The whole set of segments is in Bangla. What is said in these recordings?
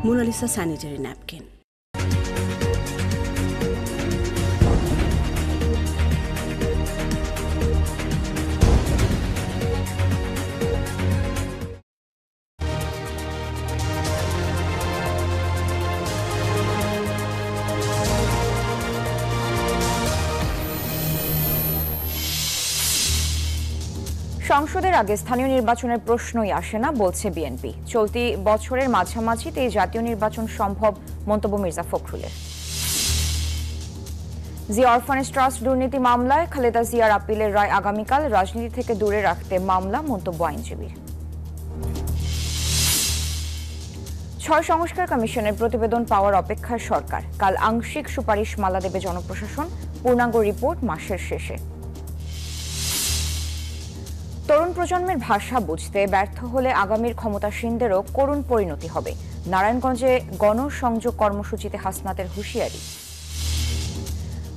Mona Lisa sanitary napkin. সংসদের আগে স্থানীয় নির্বাচনের প্রশ্নই আসে না বলছে বিএনপি। চলতি বছরের মাঝামাঝিতে জাতীয় নির্বাচন সম্ভব মন্তব্য মির্জা ফখরুলের। জিয়া অরফানেজ ট্রাস্ট দুর্নীতি মামলায় খালেদা জিয়ার আপিলের রায় আগামীকাল, রাজনীতি থেকে দূরে রাখতে মামলা, মন্তব্য আইনজীবীর। ৬ সংস্কার কমিশনের প্রতিবেদন পাওয়ার অপেক্ষায় সরকার। কাল আংশিক সুপারিশ মালা দেবে জনপ্রশাসন, পূর্ণাঙ্গ রিপোর্ট মাসের শেষে। তরুণ প্রজন্মের ভাষা বুঝতে ব্যর্থ হলে আগামীর ক্ষমতাসীনদেরও করুণ পরিণতি হবে। নারায়ণগঞ্জে গণসংযোগ কর্মসূচিতে হাসনাতের হুঁশিয়ারি।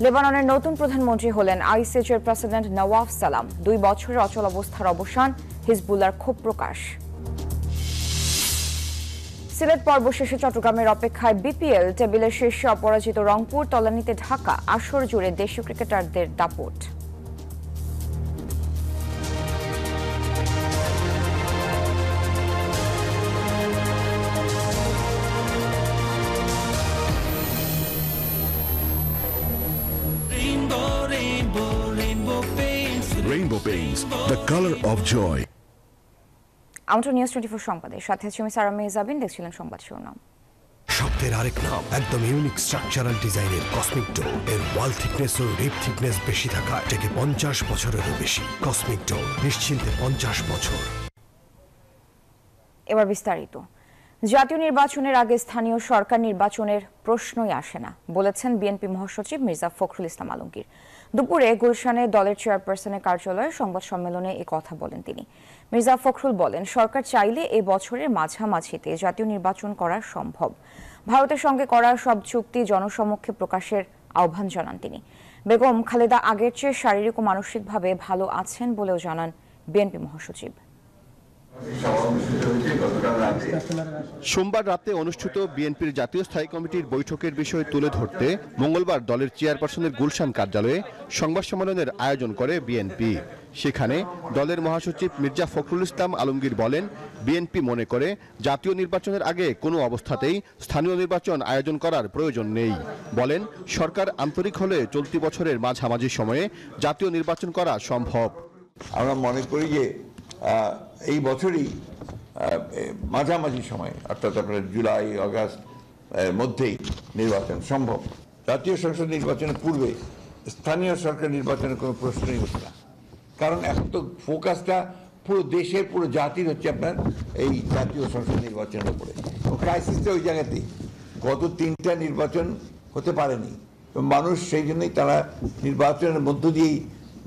লেবাননের নতুন প্রধানমন্ত্রী হলেন আইসিজের প্রেসিডেন্ট নওয়াফ সালাম। 2 বছরের অচল অবস্থার অবসান, হিজবুল্লাহর ক্ষোভ প্রকাশ। সিলেট পর্ব শেষে চট্টগ্রামের অপেক্ষায় বিপিএল, টেবিলের শীর্ষে অপরাজিত রংপুর, তলানিতে ঢাকা। আসর জুড়ে দেশীয় ক্রিকেটারদের দাপট। Rainbow Paints, the color of joy. আমন্ত্রণ নিউজ 24 সংবাদে, সাথে আছি আমি সারা মেহজাবিন। দেখছিলেন সংবাদ শিরোনাম। শব্দের আরেক নাম, একদম ইউনিক স্ট্রাকচারাল ডিজাইনের কসমিক ডোর। এর ওয়াল থিকনেস ও রিপ থিকনেস বেশি থাকা থেকে 50 বছরেরও বেশি। কসমিক ডোর, নিশ্চিন্তে 50 বছর। এবার বিস্তারিত। জাতীয় নির্বাচনের আগে স্থানীয় সরকার নির্বাচনের প্রশ্নই আসে না বলেছেন বিএনপি মহাসচিব মির্জা ফখরুল ইসলাম আলমগীর। দুপুরে গুলশানে দলের চেয়ারপারসনের কার্যালয়ে সংবাদ সম্মেলনে এই কথা বলেন তিনি। মির্জা ফখরুল বলেন, সরকার চাইলে এ বছরের মাঝামাঝিতে জাতীয় নির্বাচন করা সম্ভব। ভারতের সঙ্গে করা সব চুক্তি জনসমক্ষে প্রকাশের আহ্বান জানান তিনি। বেগম খালেদা আগের চেয়ে শারীরিক ও মানসিকভাবে ভালো আছেন বলেও জানান বিএনপি মহাসচিব। সোমবার রাতে অনুষ্ঠিত বিএনপির জাতীয় স্থায়ী কমিটির বৈঠকের বিষয় তুলে ধরতে মঙ্গলবার দলের চেয়ারপারসনের গুলশান কার্যালয়ে সংবাদ সম্মেলনের আয়োজন করে বিএনপি। সেখানে দলের মহাসচিব মির্জা ফখরুল ইসলাম আলমগীর বলেন, বিএনপি মনে করে জাতীয় নির্বাচনের আগে কোনো অবস্থাতেই স্থানীয় নির্বাচন আয়োজন করার প্রয়োজন নেই। বলেন, সরকার আন্তরিক হলে চলতি বছরের মাঝামাঝি সময়ে জাতীয় নির্বাচন করা সম্ভব। আমরা মনে করি যে এই বছরই মাঝামাঝি সময়, অর্থাৎ আপনার জুলাই আগস্ট মধ্যেই নির্বাচন সম্ভব। জাতীয় সংসদ নির্বাচনের পূর্বে স্থানীয় সরকার নির্বাচনের কোনো প্রশ্নই হচ্ছে না, কারণ এখন তো ফোকাসটা পুরো দেশের, পুরো জাতির হচ্ছে আপনার এই জাতীয় সংসদ নির্বাচনের উপরে। ক্রাইসিসটা ওই জায়গাতেই। গত 3টা নির্বাচন হতে পারেনি, মানুষ সেই জন্যই তারা নির্বাচনের মধ্য দিয়েই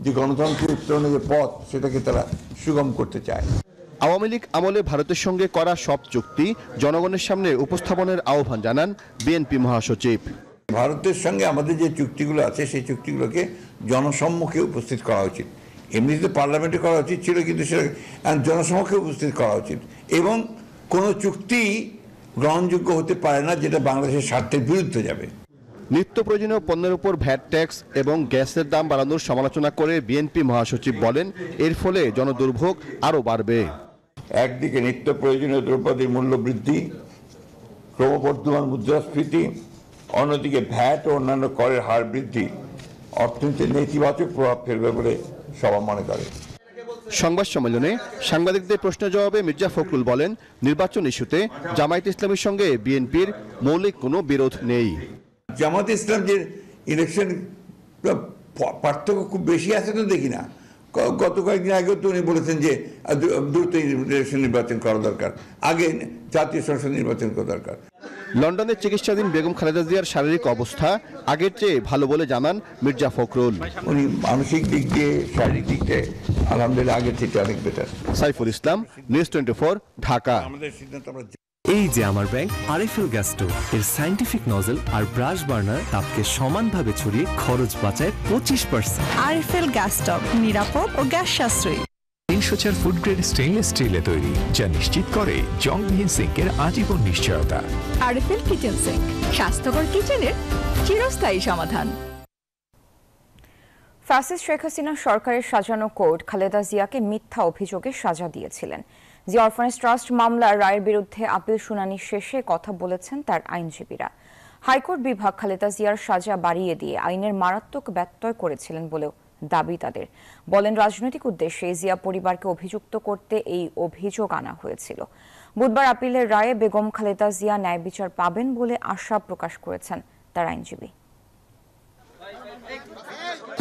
যে গণতন্ত্রের উত্তরণের যে পথ, সেটাকে তারা সুগম করতে চায়। আওয়ামী লীগ আমলে ভারতের সঙ্গে করা সব চুক্তি জনগণের সামনে উপস্থাপনের আহ্বান জানান বিএনপি মহাসচিব। ভারতের সঙ্গে আমাদের যে চুক্তিগুলো আছে, সেই চুক্তিগুলোকে জনসম্মুখে উপস্থিত করা উচিত। এমনিতে পার্লামেন্টে করা উচিত ছিল, কিন্তু সেটা জনসম্মুখে উপস্থিত করা উচিত। এবং কোনো চুক্তি গ্রহণযোগ্য হতে পারে না যেটা বাংলাদেশের স্বার্থের বিরুদ্ধে যাবে। নিত্য প্রয়োজনীয় পণ্যের উপর ভ্যাট ট্যাক্স এবং গ্যাসের দাম বাড়ানোর সমালোচনা করে বিএনপি মহাসচিব বলেন, এর ফলে জনদুর্ভোগ আরও বাড়বে। একদিকে নিত্য প্রয়োজনীয় দ্রব্যাদির মূল্য বৃদ্ধি, ক্রমবর্ধমান মুদ্রাস্ফীতি, অন্যদিকে ভ্যাট ও অন্যান্য করের হার বৃদ্ধি অর্থনীতির নেতিবাচক প্রভাব ফেলবে বলে সবাই মনে করে। সংবাদ সম্মেলনে সাংবাদিকদের প্রশ্নের জবাবে মির্জা ফখরুল বলেন, নির্বাচন ইস্যুতে জামায়াত ইসলামীর সঙ্গে বিএনপির মৌলিক কোনো বিরোধ নেই। জামায়াত ইসলাম যে ইলেকশন পার্থক্য খুব বেশি আছে তো দেখি না। গত কয়েকদিন আগেও তো উনি বলেছেন যে দ্রুত ইলেকশন নির্বাচন করা দরকার, আগে জাতীয় সংসদ নির্বাচন করা দরকার। লন্ডনে চিকিৎসাধীন বেগম খালেদা জিয়ার শারীরিক অবস্থা আগের চেয়ে ভালো বলে জানান মির্জা ফখরুল। উনি মানসিক দিক দিয়ে, শারীরিক দিক দিয়ে আলহামদুলিল্লাহ আগের থেকে অনেক বেটার। সাইফুল ইসলাম, নিউজ 24, ঢাকা। এই যে আমার ব্যাংক আরএফএল গ্যাস স্টোভ, এর সায়েন্টিফিক নজল আর ব্রাশ বার্নার তাপকে সমানভাবে ছড়িয়ে খরচ বাঁচায় 25%। আরএফএল গ্যাস স্টোভ নিরাপদ ও গ্যাস সাশ্রয়ী। 304 ফুড গ্রেড স্টেইনলেস স্টিলে তৈরি, যা নিশ্চিত করে জংবিহীন সিঙ্কের আজীবন নিশ্চয়তা। আরএফএল কিচেন সিঙ্ক, স্বাস্থ্যকর কিচেনের চিরস্থায়ী সমাধান। ফ্যাসিস্ট শেখ হাসিনা সরকারের সাজানো কোর্ট খালেদা জিয়াকে মিথ্যা অভিযোগে সাজা দিয়েছিলেন। জিয়া অরফানেজ ট্রাস্ট মামলার রায়ের বিরুদ্ধে আপিল শুনানি শেষে কথা বলেছেন তার আইনজীবীরা। হাইকোর্ট বিভাগ খালেদা জিয়ার সাজা বাড়িয়ে দিয়ে আইনের মারাত্মক ব্যত্যয় করেছিলেন বলেও দাবি তাদের। বলেন, রাজনৈতিক উদ্দেশ্যে জিয়া পরিবারকে অভিযুক্ত করতে এই অভিযোগ আনা হয়েছিল। বুধবার আপিলের রায়ে বেগম খালেদা জিয়া ন্যায় বিচার পাবেন বলে আশা প্রকাশ করেছেন তার আইনজীবী।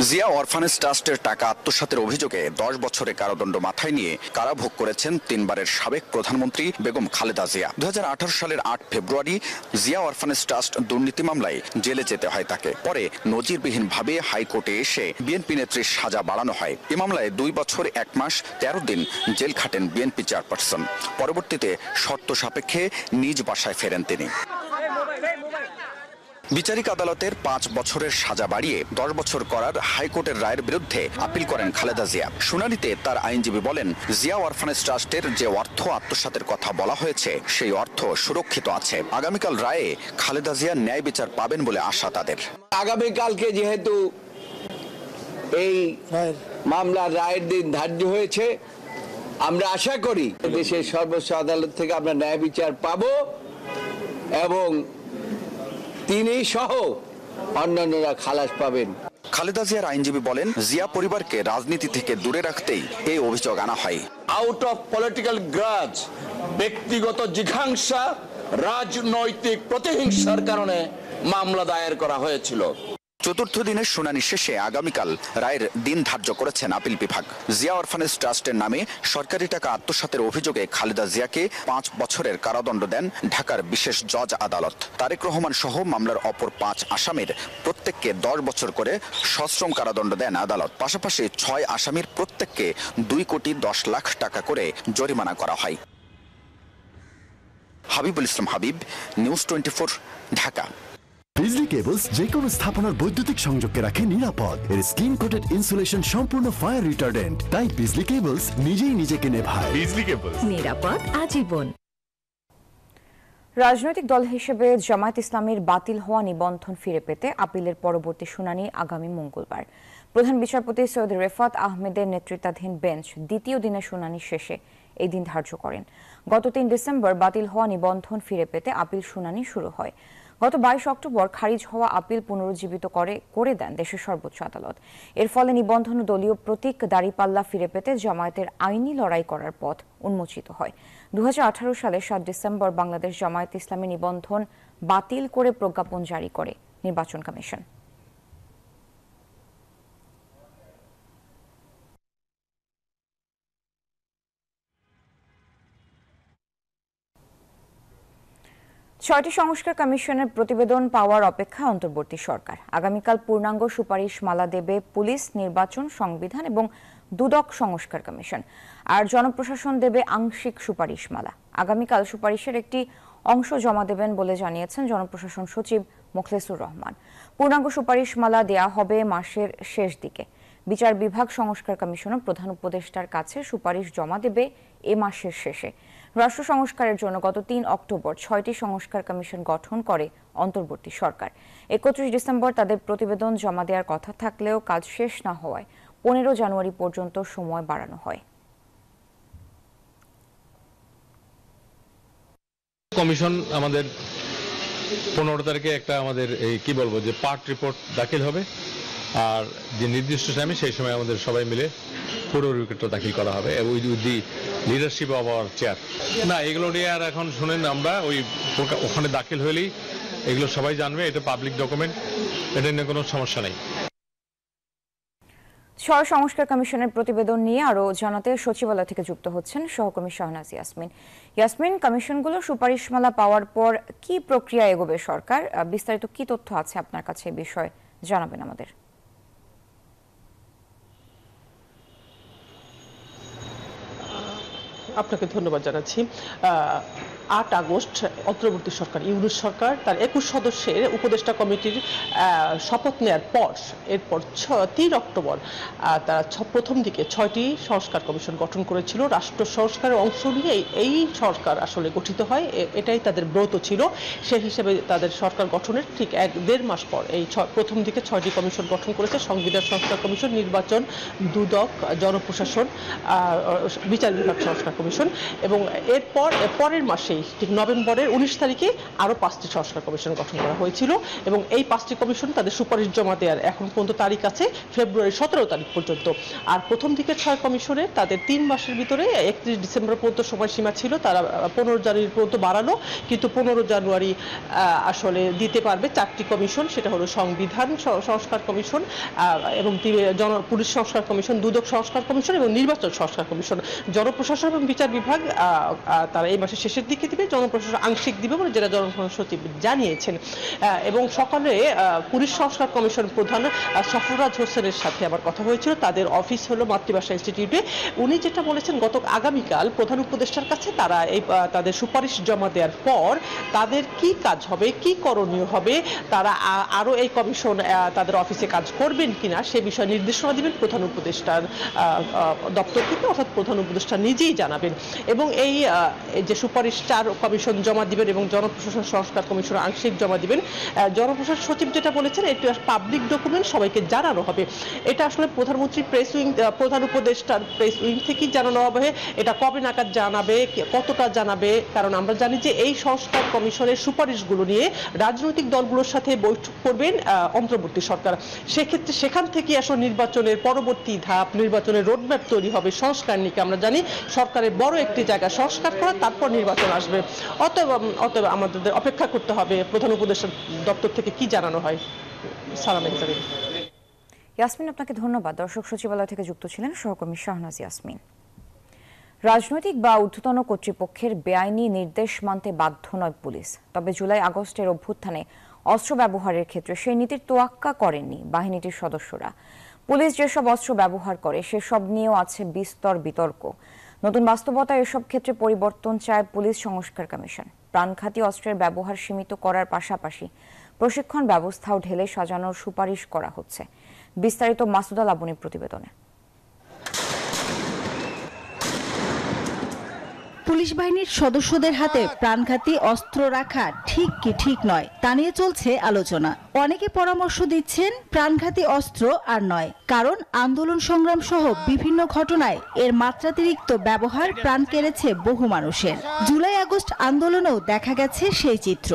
জিয়া অরফানেজ ট্রাস্টের টাকা আত্মসাতের অভিযোগে 10 বছরের কারাদণ্ড মাথায় নিয়ে কারাভোগ করেছেন 3 বারের সাবেক প্রধানমন্ত্রী বেগম খালেদা জিয়া। 2018 সালের 8 ফেব্রুয়ারি জিয়া অরফানেজ ট্রাস্ট দুর্নীতি মামলায় জেলে যেতে হয় তাকে। পরে নজিরবিহীনভাবে হাইকোর্টে এসে বিএনপি নেত্রীর সাজা বাড়ানো হয়। এ মামলায় 2 বছর 1 মাস 13 দিন জেল খাটেন বিএনপি চেয়ারপারসন। পরবর্তীতে শর্ত সাপেক্ষে নিজ বাসায় ফেরেন তিনি। বিচারিক আদালতের 5 বছরের সাজা বাড়িয়ে 10 বছর করার হাইকোর্টের রায়ের বিরুদ্ধে আপিল করেন খালেদা জিয়া। শুনানিতে তার আইনজীবী বলেন, জিয়া অরফানেজ ট্রাস্টের যে অর্থ আত্মসাতের কথা বলা হয়েছে সেই অর্থ সুরক্ষিত আছে। আগামীকাল রায়ে খালেদা জিয়া ন্যায় বিচার পাবেন বলে আশা তাদের। আগামীকালকে যেহেতু এই মামলার রায়ের দিন ধার্য হয়েছে, আমরা আশা করি দেশের সর্বোচ্চ আদালত থেকে আমরা ন্যায় বিচার পাব এবং তিনি সহ অন্যান্যরা খালাস পাবেন। খালেদা জিয়ার আইনজীবী বলেন, জিয়া পরিবারকে রাজনীতি থেকে দূরে রাখতেই এই অভিযোগ আনা হয়। আউট অফ পলিটিক্যাল গ্রাজ, ব্যক্তিগত জিঘাংসা, রাজনৈতিক প্রতিহিংসার কারণে মামলা দায়ের করা হয়েছিল। চতুর্থ দিনের শুনানি শেষে আগামীকাল রায়ের দিন ধার্য করেছেন আপিল বিভাগ। জিয়া অরফানেজ ট্রাস্টের নামে সরকারি টাকা আত্মসাতের অভিযোগে খালেদা জিয়াকে 5 বছরের কারাদণ্ড দেন ঢাকার বিশেষ জজ আদালত। তারেক রহমান সহ মামলার অপর 5 আসামির প্রত্যেককে 10 বছর করে সশ্রম কারাদণ্ড দেন আদালত। পাশাপাশি 6 আসামির প্রত্যেককে 2 কোটি 10 লাখ টাকা করে জরিমানা করা হয়। হাবিবুল ইসলাম হাবিব, নিউজ 24, ঢাকা। বিজলি কেবলস যে কোনো স্থাপনার বৈদ্যুতিক সংযোগকে রাখে নিরাপদ। এর স্কিন কোটেড ইনসুলেশন সম্পূর্ণ ফায়ার রিটার্ডেন্ট, তাই বিজলি কেবলস নিজেই নিজেকে নেভায়। বিজলি কেবলস, নিরাপদ আজীবন। রাজনৈতিক দল হিসেবে জামায়াত ইসলামীর বাতিল হওয়া নিবন্ধন ফিরে পেতে আপিলের পরবর্তী শুনানি আগামী মঙ্গলবার। প্রধান বিচারপতি সৈয়দ রেফাত আহমেদের নেতৃত্বাধীন বেঞ্চ দ্বিতীয় দিনের শুনানি শেষে এই দিন ধার্য করেন। গত 3 ডিসেম্বর বাতিল হওয়া নিবন্ধন ফিরে পেতে আপিল শুনানি শুরু হয়। গত 22 অক্টোবর খারিজ হওয়া আপিল পুনরুজ্জীবিত করে দেন দেশের সর্বোচ্চ আদালত। এর ফলে নিবন্ধন দলীয় প্রতীক দাঁড়িপাল্লা ফিরে পেতে জামায়াতের আইনি লড়াই করার পথ উন্মোচিত হয়। 2018 সালে 7 ডিসেম্বর বাংলাদেশ জামায়াত ইসলামী নিবন্ধন বাতিল করে প্রজ্ঞাপন জারি করে নির্বাচন কমিশন। ছয়টি সংস্কার কমিশনের প্রতিবেদন পাওয়ার অপেক্ষায় অন্তর্বর্তী সরকার। আগামীকাল পূর্ণাঙ্গ সুপারিশ মালা দেবে পুলিশ, নির্বাচন, সংবিধান এবং দুদক সংস্কার কমিশন, আর জনপ্রশাসন দেবে আংশিক সুপারিশ মালা। আগামীকাল সুপারিশের একটি অংশ জমা দেবেন বলে জানিয়েছেন জনপ্রশাসন সচিব মোখলেসুর রহমান। পূর্ণাঙ্গ সুপারিশ মালা দেয়া হবে মাসের শেষ দিকে। বিচার বিভাগ সংস্কার কমিশনও প্রধান উপদেষ্টার কাছে সুপারিশ জমা দেবে এ মাসের শেষে। রাষ্ট্র সংস্কারের জন্য গত 3 অক্টোবর 6টি সংস্কার কমিশন গঠন করে অন্তর্বর্তী সরকার। 31 ডিসেম্বর তাদের প্রতিবেদন জমা দেওয়ার কথা থাকলেও কাজ শেষ না হওয়ায় 15 জানুয়ারি পর্যন্ত সময় বাড়ানো হয়। কমিশন আমাদের 15 তারিখে একটা আমাদের কি বলবো যে পার্ট রিপোর্ট দাখিল হবে, আর যে নির্দিষ্ট টাইমে সেই সময় আমাদের সবাই মিলে পুরো রিপোর্টটা দাখিল করা হবে with the leadership of our chair. না, এগুলো নিয়ে আর এখন শুনেন, আমরা ওখানে দাখিল হলেই এগুলো সবাই জানবে, এটা পাবলিক ডকুমেন্ট, এটা নিয়ে কোনো সমস্যা নেই। 6 সংস্কার কমিশনের প্রতিবেদন নিয়ে আরো জানাতে সচিবালয় থেকে যুক্ত হচ্ছেন সহকর্মী শাহনাজ ইয়াসমিন। ইয়াসমিন, কমিশনগুলো সুপারিশমালা পাওয়ার পর কি প্রক্রিয়া এগোবে সরকার? বিস্তারিত কি তথ্য আছে আপনার কাছে এই বিষয়ে জানাবেন আমাদের। আপনাকে ধন্যবাদ জানাচ্ছি। 8 আগস্ট অন্তর্বর্তী সরকার ইউনূস সরকার তার 21 সদস্যের উপদেষ্টা কমিটির শপথ নেওয়ার পর এরপর 3 অক্টোবর তারা প্রথম দিকে 6টি সংস্কার কমিশন গঠন করেছিল। রাষ্ট্র সংস্কারের অংশ নিয়ে এই সরকার আসলে গঠিত হয়, এটাই তাদের ব্রত ছিল। সেই হিসেবে তাদের সরকার গঠনের ঠিক 1-1.5 মাস পর এই প্রথম দিকে 6টি কমিশন গঠন করেছে। সংবিধান সংস্কার কমিশন, নির্বাচন, দুদক, জনপ্রশাসন, বিচার বিভাগ সংস্কার কমিশন এবং এরপর পরের মাসেই ঠিক নভেম্বরের 19 তারিখে আরও 5টি সংস্কার কমিশন গঠন করা হয়েছিল এবং এই 5টি কমিশন তাদের সুপারিশ জমা দেওয়ার এখন পর্যন্ত তারিখ আছে ফেব্রুয়ারি 17 তারিখ পর্যন্ত। আর প্রথম দিকে 6 কমিশনে তাদের 3 মাসের ভিতরে 31 ডিসেম্বর পর্যন্ত সময়সীমা ছিল, তারা 15 জানুয়ারি পর্যন্ত বাড়ালো, কিন্তু 15 জানুয়ারি আসলে দিতে পারবে 4টি কমিশন, সেটা হলো সংবিধান সংস্কার কমিশন এবং পুলিশ সংস্কার কমিশন, দুদক সংস্কার কমিশন এবং নির্বাচন সংস্কার কমিশন। জনপ্রশাসন এবং বিচার বিভাগ তারা এই মাসের শেষের দিকে দিবে, জনপ্রশাসন আংশিক দিবে বলে যেটা জনপ্রশাসন সচিব জানিয়েছেন। এবং সকালে পুলিশ সংস্কার কমিশন প্রধান সফরাজ হোসেনের সাথে আমার কথা হয়েছিল, তাদের অফিস হলো মাতৃভাষা ইনস্টিটিউটে। উনি যেটা বলেছেন গত আগামীকাল প্রধান উপদেষ্টার কাছে তারা এই তাদের সুপারিশ জমা দেওয়ার পর তাদের কি কাজ হবে, কি করণীয় হবে, তারা আরও এই কমিশন তাদের অফিসে কাজ করবেন কিনা সে বিষয়ে নির্দেশনা দিবেন প্রধান উপদেষ্টার দপ্তর থেকে, অর্থাৎ প্রধান উপদেষ্টা নিজেই জানাবেন। এবং এই যে সুপারিশ 4 কমিশন জমা দিবেন এবং জনপ্রশাসন সংস্কার কমিশন আংশিক জমা দিবেন। জনপ্রশাসন সচিব যেটা বলেছেন এটা পাবলিক ডকুমেন্ট, সবাইকে জানানো হবে। এটা আসলে প্রধানমন্ত্রী প্রেস উইং, প্রধান উপদেষ্টার প্রেস উইং থেকেই জানানো হবে। এটা কবে নাগাদ জানাবে, কতটা জানাবে, কারণ আমরা জানি যে এই সংস্কার কমিশনের সুপারিশগুলো নিয়ে রাজনৈতিক দলগুলোর সাথে বৈঠক করবেন অন্তর্বর্তী সরকার। সেক্ষেত্রে সেখান থেকে আসলে নির্বাচনের পরবর্তী ধাপ, নির্বাচনের রোডম্যাপ তৈরি হবে। সংস্কার নিয়ে আমরা জানি সরকারের বড় একটি জায়গা সংস্কার করা, তারপর নির্বাচন আসবে। অতএব আমাদের অপেক্ষা করতে হবে প্রধান উপদেষ্টার দপ্তর থেকে কি জানানো হয়। সালাম হিসাবে ইয়াসমিন, আপনাকে ধন্যবাদ। দর্শক সচিবালয় থেকে যুক্ত ছিলেন সহকর্মী শাহনাজ ইয়াসমিন। রাজনৈতিক বা ঊর্ধ্বতন কর্তৃপক্ষের বেআইনি নির্দেশ মানতে বাধ্য নয় পুলিশ, তবে জুলাই আগস্টের অভ্যুত্থানে অস্ত্র ব্যবহারের ক্ষেত্রে সেই নীতির তোয়াক্কা করেননি বাহিনীটির সদস্যরা। পুলিশ যেসব অস্ত্র ব্যবহার করে সেসব নিয়েও আছে বিস্তর বিতর্ক। নতুন বাস্তবতায় এসব ক্ষেত্রে পরিবর্তন চায় পুলিশ সংস্কার কমিশন। প্রাণঘাতী অস্ত্রের ব্যবহার সীমিত করার পাশাপাশি প্রশিক্ষণ ব্যবস্থাও ঢেলে সাজানোর সুপারিশ করা হচ্ছে। বিস্তারিত মাসুদা লাবণীর প্রতিবেদনে। পুলিশ বাহিনীর সদস্যদের হাতে প্রাণঘাতী অস্ত্র রাখা ঠিক কি ঠিক নয় তা নিয়ে চলছে আলোচনা। অনেকে পরামর্শ দিচ্ছেন প্রাণঘাতী অস্ত্র আর নয়, কারণ আন্দোলন সংগ্রাম সহ বিভিন্ন ঘটনায় এর মাত্রাতিরিক্ত ব্যবহার প্রাণ কেড়েছে বহু মানুষের। জুলাই আগস্ট আন্দোলনেও দেখা গেছে সেই চিত্র।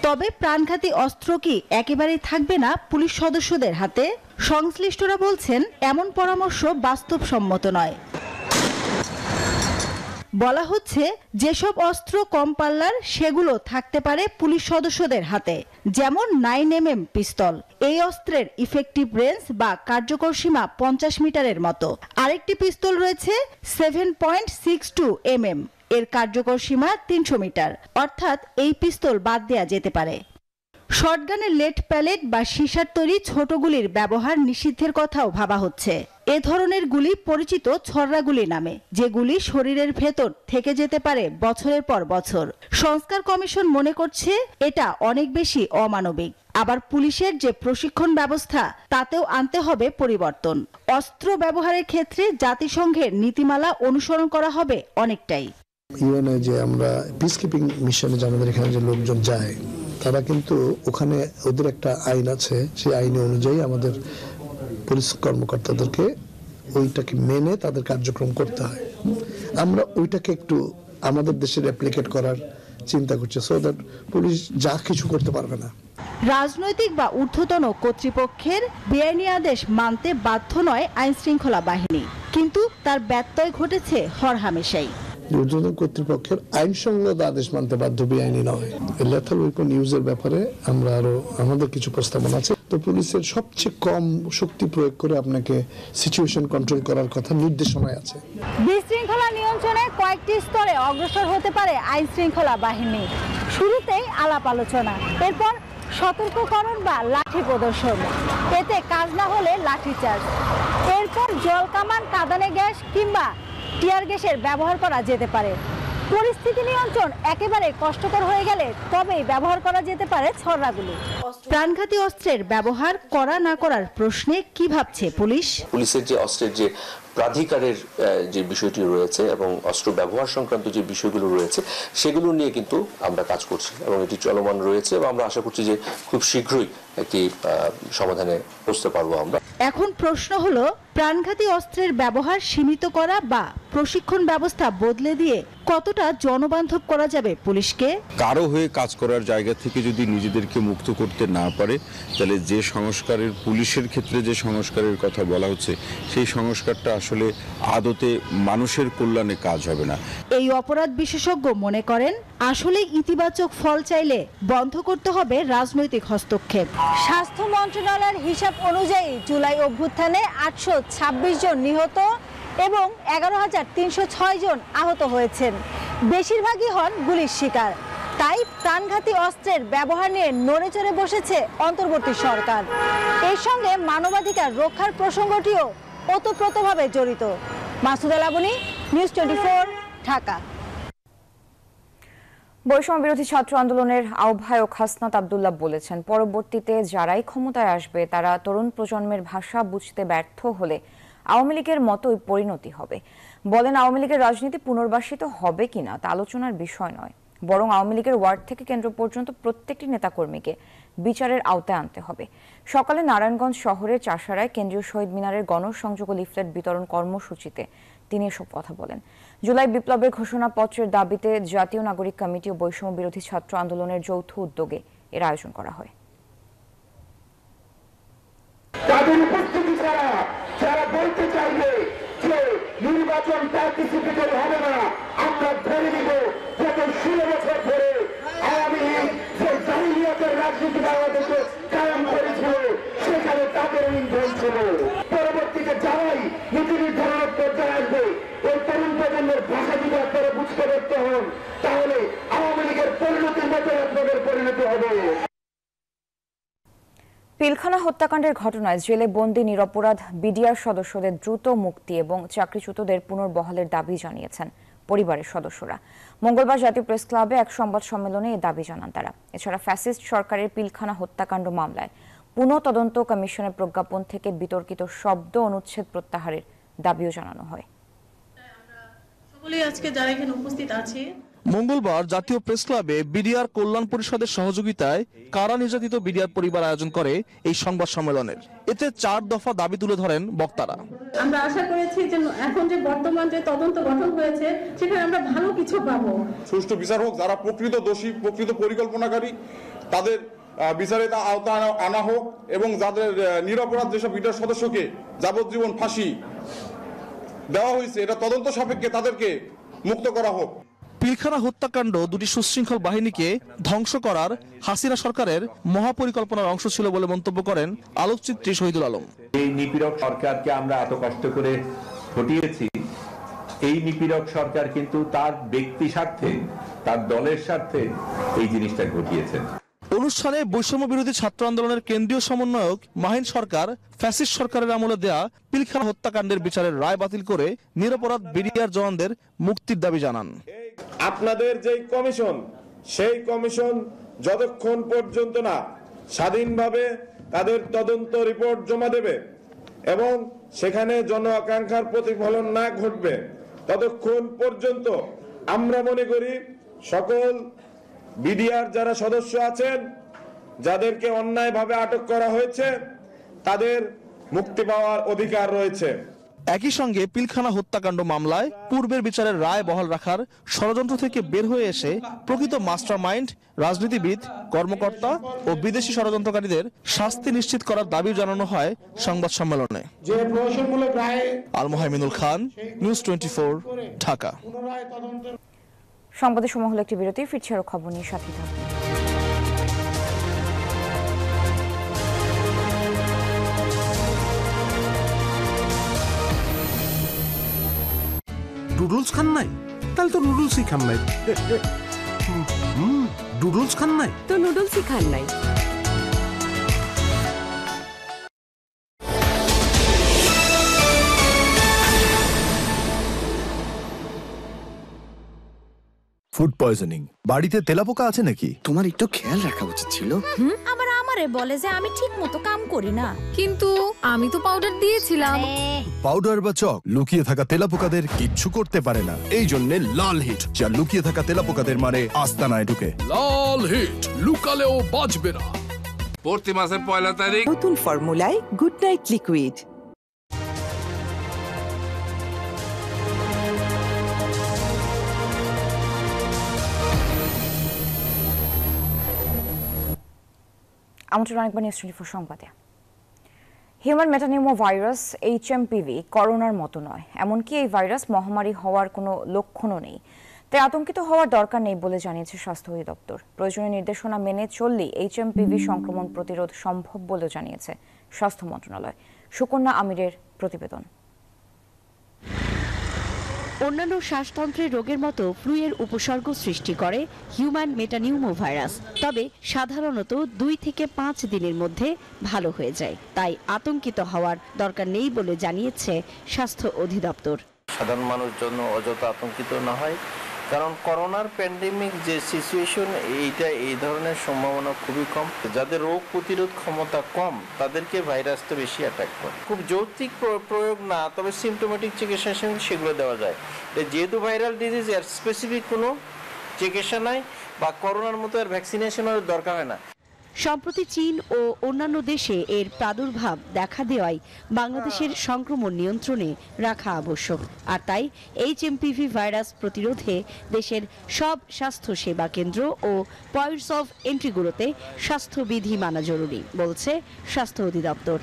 তবে প্রাণঘাতী অস্ত্র কি একেবারেই থাকবে না পুলিশ সদস্যদের হাতে? সংশ্লিষ্টরা বলছেন এমন পরামর্শ বাস্তবসম্মত নয়। বলা হচ্ছে যেসব অস্ত্র কম পাল্লার সেগুলো থাকতে পারে পুলিশ সদস্যদের হাতে, যেমন 9mm পিস্তল। এই অস্ত্রের ইফেক্টিভ রেঞ্জ বা কার্যকর সীমা 50 মিটারের মতো। আরেকটি পিস্তল রয়েছে 7.62 mm, এর কার্যকর সীমা 300 মিটার, অর্থাৎ এই পিস্তল বাদ দেয়া যেতে পারে। শটগানের লেড প্যালেট বা সীসার তৈরি ছোট গুলির ব্যবহার নিষিদ্ধের কথাও ভাবা হচ্ছে। এ ধরনের গুলি পরিচিত ছররা গুলি নামে, যেগুলি শরীরের ভেতর থেকে যেতে পারে বছরের পর বছর। সংস্কার কমিশন মনে করছে এটা অনেক বেশি অমানবিক। আবার পুলিশের যে প্রশিক্ষণ ব্যবস্থা তাতেও আনতে হবে পরিবর্তন। অস্ত্র ব্যবহারের ক্ষেত্রে জাতিসংঘের নীতিমালা অনুসরণ করা হবে অনেকটাই। ইউএনএ যে আমরা পিসকিপিং মিশনে যে আমাদের এখানে যে লোকজন যায়, তারা কিন্তু ওখানে ওদের একটা আইন আছে, সেই আইন অনুযায়ী আমাদের পুলিশ কর্মকর্তাদেরকে ওইটাকে মেনে তাদের কার্যক্রম করতে হয়। আমরা ওইটাকে একটু আমাদের দেশে রেপ্লিকেট করার চিন্তা করছি, সো দ্যাট পুলিশ যা কিছু করতে পারবে না। রাজনৈতিক বা ঊর্ধ্বতন কর্তৃপক্ষের বেআইনি আদেশ মানতে বাধ্য নয় আইন শৃঙ্খলা বাহিনী, কিন্তু তার ব্যত্যয় ঘটেছে হরহামেশাই। ঊর্ধ্বতন কর্তৃপক্ষের আইনসঙ্গত আদেশ মানতে বাধ্য, বেআইনি নয়। লেথাল ওয়েপন ইউজের ব্যাপারে আমরা আরো আমাদের কিছু প্রস্তাবনা আছে। তো পুলিশের সবচেয়ে কম শক্তি প্রয়োগ করে আপনাকে সিচুয়েশন কন্ট্রোল করার কথা নির্দেশনায় আছে। বিশৃঙ্খলা নিয়ন্ত্রণে কয়েকটি স্তরে অগ্রসর হতে পারে আইন শৃঙ্খলা বাহিনী। শুরুতেই আলাপ আলোচনা, এরপর সতর্ককরণ বা লাঠি প্রদর্শন, এতে কাজ না হলে লাঠিচার্জ, এরপর জল কামান, কাঁদানে গ্যাস কিংবা টিয়ার গ্যাসের ব্যবহার করা যেতে পারে। পরিস্থিতি নিয়ন্ত্রণ একেবারে কষ্টকর হয়ে গেলে তবেই ব্যবহার করা যেতে পারে ছড়রাগুলি। প্রাণঘাতী অস্ত্রের ব্যবহার করা না করার প্রশ্নে কি ভাবছে পুলিশ? পুলিশের যে অস্ত্রের যে প্রাধিকারের যে বিষয়টি রয়েছে এবং অস্ত্র ব্যবহার সংক্রান্ত যে বিষয়গুলো রয়েছে সেগুলো নিয়ে কিন্তু আমরা কাজ করছি এবং এটি চলমান রয়েছে এবং আমরা আশা করছি যে খুব শীঘ্রই একটি সমাধানে পৌঁছতে পারবো আমরা। এখন প্রশ্ন হলো, প্রাণঘাতী অস্ত্রের ব্যবহার সীমিত করা বা প্রশিক্ষণ ব্যবস্থা বদলে দিয়ে কতটা জনবান্ধব করা যাবে পুলিশকে? কারো হয়ে কাজ করার জায়গা থেকে যদি নিজেদেরকে মুক্ত করতে না পারে, তাহলে যে সংস্কারের পুলিশের ক্ষেত্রে যে সংস্কারের কথা বলা হচ্ছে সেই সংস্কারটা আসলে আদতে মানুষের কল্যাণে কাজ হবে না। এই অপরাধ বিশেষজ্ঞ মনে করেন, আসলে ইতিবাচক ফল চাইলে বন্ধ করতে হবে রাজনৈতিক হস্তক্ষেপ। স্বাস্থ্য মন্ত্রণালয়ের হিসাব অনুযায়ী জুলাই অভ্যুত্থানে 826 জন নিহত এবং 11,306 জন আহত হয়েছেন। বেশিরভাগই হন গুলির শিকার। তাই প্রাণঘাতী অস্ত্রের ব্যবহার নিয়ে নড়েচড়ে বসেছে অন্তর্বর্তী সরকার। এর সঙ্গে মানবাধিকার রক্ষার প্রসঙ্গটিও ওতপ্রোতভাবে জড়িত। মাসুদা লাবনী, নিউজ 24, ঢাকা। বৈষম্য বিরোধী ছাত্র আন্দোলনের আহ্বায়ক হাসনাত আব্দুল্লাহ বলেছেন, পরবর্তীতে যারাই ক্ষমতায় আসবে তারা তরুণ প্রজন্মের ভাষা বুঝতে ব্যর্থ হলে আওয়ামী লীগের মতোই পরিণতি হবে। বলেন, আওয়ামী লীগের রাজনীতি পুনর্বাসিত হবে কিনা তা আলোচনার বিষয় নয়, বরং আওয়ামী লীগের ওয়ার্ড থেকে কেন্দ্র পর্যন্ত প্রত্যেকটি নেতাকর্মীকে বিচারের আওতায় আনতে হবে। সকালে নারায়ণগঞ্জ শহরের চাষারায় কেন্দ্রীয় শহীদ মিনারের গণসংযোগ ও লিফলেট বিতরণ কর্মসূচিতে তিনি এসব কথা বলেন। জুলাই বিপ্লবের ঘোষণাপত্রের দাবিতে জাতীয় নাগরিক কমিটি ও বৈষম্য বিরোধী ছাত্র আন্দোলনের যৌথ উদ্যোগে এর আয়োজন করা হয়। যারা বলতে চাইবে যে নির্বাচন পার্টিসিপেটর হবে না, আমরা ধরে নিব গত 16 বছর ধরে আওয়ামী লীগ যে জাহিলিয়াতের রাজনীতি বাংলাদেশে কায়েম করেছিল সেখানে তাদের ইন্ধন ছিল। পরবর্তীতে যারাই নীতি নির্ধারণের পর্যায়ে আসবে ওই তরুণ প্রজন্মের ভাষা যদি আপনারা বুঝতে পারতে হন, তাহলে আওয়ামী লীগের পরিণতির মতো আপনাদের পরিণতি হবে। পিলখানা হত্যাকাণ্ডের ঘটনায় জেলে বন্দী নিরপরাধ বিডিআর সদস্যদের দ্রুত মুক্তি এবং চাকরিচ্যুতদের পুনর্বহালের দাবি জানিয়েছেন পরিবারের সদস্যরা। মঙ্গলবার জাতীয় প্রেস ক্লাবে এক সংবাদ সম্মেলনে এই দাবি জানান তারা। এছাড়া ফ্যাসিস্ট সরকারের পিলখানা হত্যাকাণ্ড মামলায় পুনঃ তদন্ত কমিশনের প্রজ্ঞাপন থেকে বিতর্কিত শব্দ অনুচ্ছেদ প্রত্যাহারের দাবিও জানানো হয়। সকলেই আজকে যারা এখানে উপস্থিত আছে, মঙ্গলবার জাতীয় প্রেস ক্লাবে বিডিআর কল্যাণ পরিষদের সহযোগিতায় কারা নির্যাতিত বিডিআর পরিবার আয়োজন করে এই সংবাদ সম্মেলনের। এতে 4 দফা দাবি তুলে ধরেন বক্তারা। আমরা আশা করেছি যে এখন যে বর্তমান যে তদন্ত গঠন হয়েছে সেখানে আমরা ভালো কিছু পাবো। সুষ্ঠু বিচার হোক, যারা প্রকৃত দোষী, প্রকৃত পরিকল্পনাকারী তাদের বিচারের আওতায় আনা হোক এবং যাদের নিরপরাধ যেসব বিডিআর সদস্যকে যাবজ্জীবন ফাঁসি দেওয়া হয়েছে এটা তদন্ত সাপেক্ষে তাদেরকে মুক্ত করা হোক। পিলখানা হত্যাকাণ্ড দুটি সুশৃঙ্খল বাহিনীকে ধ্বংস করার হাসিনা সরকারের মহাপরিকল্পনার অংশ ছিল বলে মন্তব্য করেন আলোকচিত্রী শহীদুল আলম। এই নিপীড়ক সরকারকে আমরা এত কষ্ট করে হটিয়েছি, এই নিপীড়ক সরকার কিন্তু তার ব্যক্তি স্বার্থে, তার দলের স্বার্থে এই জিনিসটা ঘটিয়েছেন। অনুষ্ঠানে বৈষম্য বিরোধী ছাত্র আন্দোলনের কেন্দ্রীয় সমন্বয়ক মাহিন সরকার ফ্যাসিস্ট সরকারের আমলে দেয়া পিলখানা হত্যাকাণ্ডের বিচারের রায় বাতিল করে নিরপরাধ বিডিআর জওয়ানদের মুক্তির দাবি জানান। আপনাদের যে কমিশন, সেই কমিশন যতক্ষণ পর্যন্ত না স্বাধীনভাবে তাদের তদন্ত রিপোর্ট জমা দেবে এবং সেখানে জন আকাঙ্ক্ষার প্রতিফলন না ঘটবে, ততক্ষণ পর্যন্ত আমরা মনে করি সকল বিডিআর যারা সদস্য আছেন, যাদেরকে অন্যায়ভাবে আটক করা হয়েছে, তাদের মুক্তি পাওয়ার অধিকার রয়েছে। একই সঙ্গে পিলখানা হত্যাকাণ্ড মামলায় পূর্বের বিচারের রায় বহাল রাখার ষড়যন্ত্র থেকে বের হয়ে এসে প্রকৃত মাস্টারমাইন্ড, রাজনীতিবিদ, কর্মকর্তা ও বিদেশি ষড়যন্ত্রকারীদের শাস্তি নিশ্চিত করার দাবি জানানো হয় সংবাদ সম্মেলনে। আল মোহাইমিনুল খান, নিউজ 24, ঢাকা। সংবাদের সময় হলো একটি বিরতি, ফিরছি আরো খবর নিয়ে, সাথে থাকুন। নুডলস খান নাই? তাহলে তো নুডলসই খান নাই। নুডলস খান নাই তো নুডলসই খান নাই। Food poisoning. বাড়িতে তেলাপোকা আছে নাকি? তোমার একটু খেয়াল রাখা উচিত ছিল। আবার আমারে বলে যে আমি ঠিক মতো কাম করি না, কিন্তু আমি তো পাউডার দিয়েছিলাম। পাউডার বা চক লুকিয়ে থাকা তেলাপোকাদের কিচ্ছু করতে পারে না। এই জন্য লাল হিট, যা লুকিয়ে থাকা তেলাপোকাদের মারে আস্তানায় ঢুকে। লাল হিট, লুকালেও বাঁচবে না। প্রতি মাসের 1 তারিখ নতুন ফর্মুলায় গুড নাইট লিকুইড। আমন্ত্রণ আরেকবার নিউজ 24 সংবাদে। হিউম্যান মেটানিউমো ভাইরাস HMPV করোনার মতো নয়, এমনকি এই ভাইরাস মহামারী হওয়ার কোনো লক্ষণও নেই। তাই আতঙ্কিত হওয়ার দরকার নেই বলে জানিয়েছে স্বাস্থ্য অধিদপ্তর। প্রয়োজনীয় নির্দেশনা মেনে চললেই HMPV সংক্রমণ প্রতিরোধ সম্ভব বলে জানিয়েছে স্বাস্থ্য মন্ত্রণালয়। সুকন্যা আমিরের প্রতিবেদন। অন্যান্য শ্বাসতন্ত্রের রোগের মতো ফ্লু এর উপসর্গ সৃষ্টি করে হিউম্যান মেটানিউমো ভাইরাস, তবে সাধারণত 2 থেকে 5 দিনের মধ্যে ভালো হয়ে যায়। তাই আতঙ্কিত হওয়ার দরকার নেই বলে জানিয়েছে স্বাস্থ্য অধিদপ্তর। সাধারণ মানুষের জন্য অযথা আতঙ্কিত না হয়, কারণ করোনার প্যান্ডেমিক যে সিচুয়েশন, এই ধরনের সম্ভাবনা খুবই কম। যাদের রোগ প্রতিরোধ ক্ষমতা কম তাদেরকে ভাইরাসটা বেশি অ্যাটাক করে। খুব যৌক্তিক প্রয়োগ না, তবে সিমটোমেটিক চিকিৎসা সেগুলো দেওয়া যায়। যেহেতু ভাইরাল ডিজিজ, এর স্পেসিফিক কোনো চিকিৎসা নাই বা করোনার মতো এর ভ্যাকসিনেশনের দরকার হয় না। সম্প্রতি চীন ও অন্যান্য দেশে এর প্রাদুর্ভাব দেখা দেওয়ায় বাংলাদেশের সংক্রমণ নিয়ন্ত্রণে রাখা আবশ্যক। আর তাই HMPV ভাইরাস প্রতিরোধে দেশের সব স্বাস্থ্য সেবা কেন্দ্র ও পয়েন্টস অফ এন্ট্রিগুলোতে স্বাস্থ্যবিধি মানা জরুরি বলছে স্বাস্থ্য অধিদপ্তর।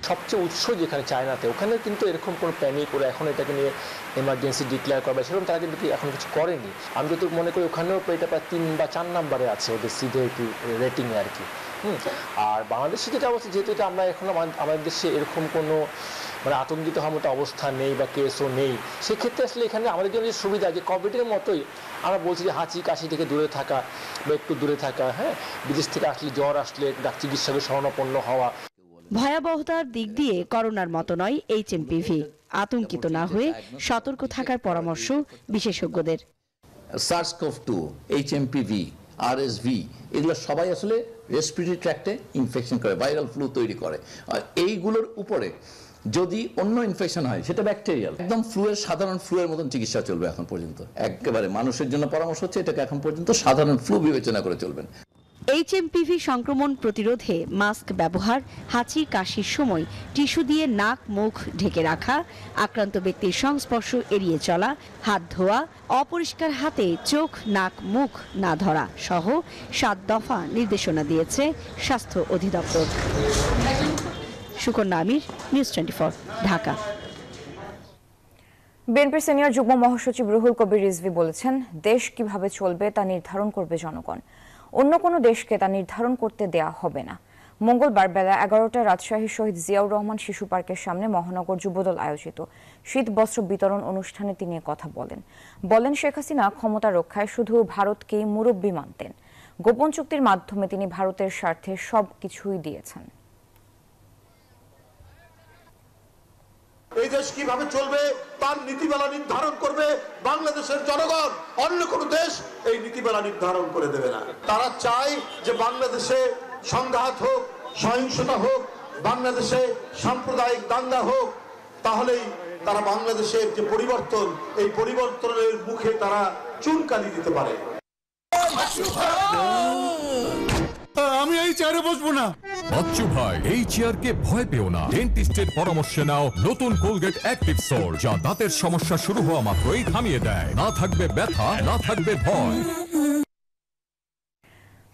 সবচেয়ে উৎস যেখানে চায়নাতে, ওখানে কিন্তু এরকম কোনো প্যানিক করে এখন এটাকে নিয়ে এমার্জেন্সি ডিক্লেয়ার করবে সেরকম তারা কিন্তু এখন কিছু করেনি। আমি যতটুকু মনে করি ওখানেও এটা প্রায় 3 বা 4 নম্বরে আছে ওদের সিভিয়ারিটি রেটিংয়ে আর কি। আর বাংলাদেশে যেটা অবস্থা, যেহেতু এটা আমরা এখন আমাদের দেশে এরকম কোনো আতঙ্কিত হওয়ার মতো অবস্থা নেই বা কেসও নেই, সেক্ষেত্রে আসলে এখানে আমাদের জন্য যে সুবিধা, যে কোভিডের মতোই আমরা বলছি যে হাঁচি কাশি থেকে দূরে থাকা বা একটু দূরে থাকা, বিদেশ থেকে আসলে জ্বর আসলে চিকিৎসকের শরণাপন্ন হওয়া। ভয়াবহতার দিক দিয়ে করোনার মতো নয় HMPV, আতঙ্কিত না হয়ে সতর্ক থাকার পরামর্শ বিশেষজ্ঞদের। SARS-CoV-2, HMPV, RSV এগুলো সবাই আসলে রেসপিরেটরি ট্র্যাক্টে ইনফেকশন করে, ভাইরাল ফ্লু তৈরি করে। আর এইগুলোর উপরে যদি অন্য ইনফেকশন হয় সেটা ব্যাকটেরিয়াল, একদম সাধারণ ফ্লু এর মতন চিকিৎসা চলবে এখন পর্যন্ত। একেবারে মানুষের জন্য পরামর্শ হচ্ছে এটাকে এখন পর্যন্ত সাধারণ ফ্লু বিবেচনা করে চলবেন। HMPV সংক্রমণ প্রতিরোধে মাস্ক ব্যবহার, হাঁচি কাশির সময় টিস্যু দিয়ে নাক মুখ ঢেকে রাখা, আক্রান্ত ব্যক্তির সংস্পর্শ এড়িয়ে চলা, হাত ধোয়া, অপরিষ্কার হাতে চোখ নাক মুখ না ধরা সহ 7 দফা নির্দেশনা দিয়েছে স্বাস্থ্য অধিদপ্তর। সুকন্যা আমির, নিউজ 24, ঢাকা। বিএনপির সিনিয়র যুগ্ম মহাসচিব রুহুল কবির রিজভী বলেছেন, দেশ কিভাবে চলবে তা নির্ধারণ করবে জনগণ, অন্য কোনো দেশকে তা নির্ধারণ করতে দেয়া হবে না। মঙ্গলবার বেলা 11টায় রাজশাহী শহীদ জিয়াউর রহমান শিশু পার্কের সামনে মহানগর যুবদল আয়োজিত শীত বস্ত্র বিতরণ অনুষ্ঠানে তিনি কথা বলেন শেখ হাসিনা ক্ষমতা রক্ষায় শুধু ভারতকেই মুরব্বী মানতেন। গোপন চুক্তির মাধ্যমে তিনি ভারতের স্বার্থে সবকিছুই দিয়েছেন। এই দেশ কিভাবে চলবে তার নীতিমালা নির্ধারণ করবে বাংলাদেশের জনগণ, অন্য কোন দেশ এই নীতিমালা নির্ধারণ করে দেবে না। তারা চায় যে বাংলাদেশে সংঘাত হোক, সহিংসতা হোক, বাংলাদেশে সাম্প্রদায়িক দাঙ্গা হোক, তাহলেই তারা বাংলাদেশের যে পরিবর্তন, এই পরিবর্তনের মুখে তারা চুনকালি দিতে পারে। আমি এই চেয়ারে বসবো না। বাচ্চু ভাই, এই চেয়ারকে ভয় পেও না। ডেন্টিস্টের পরামর্শে নাও নতুন কোলগেট অ্যাক্টিভ সোল, যা দাঁতের সমস্যা শুরু হওয়া মাত্রই থামিয়ে দেয়। না থাকবে ব্যথা, না থাকবে ভয়।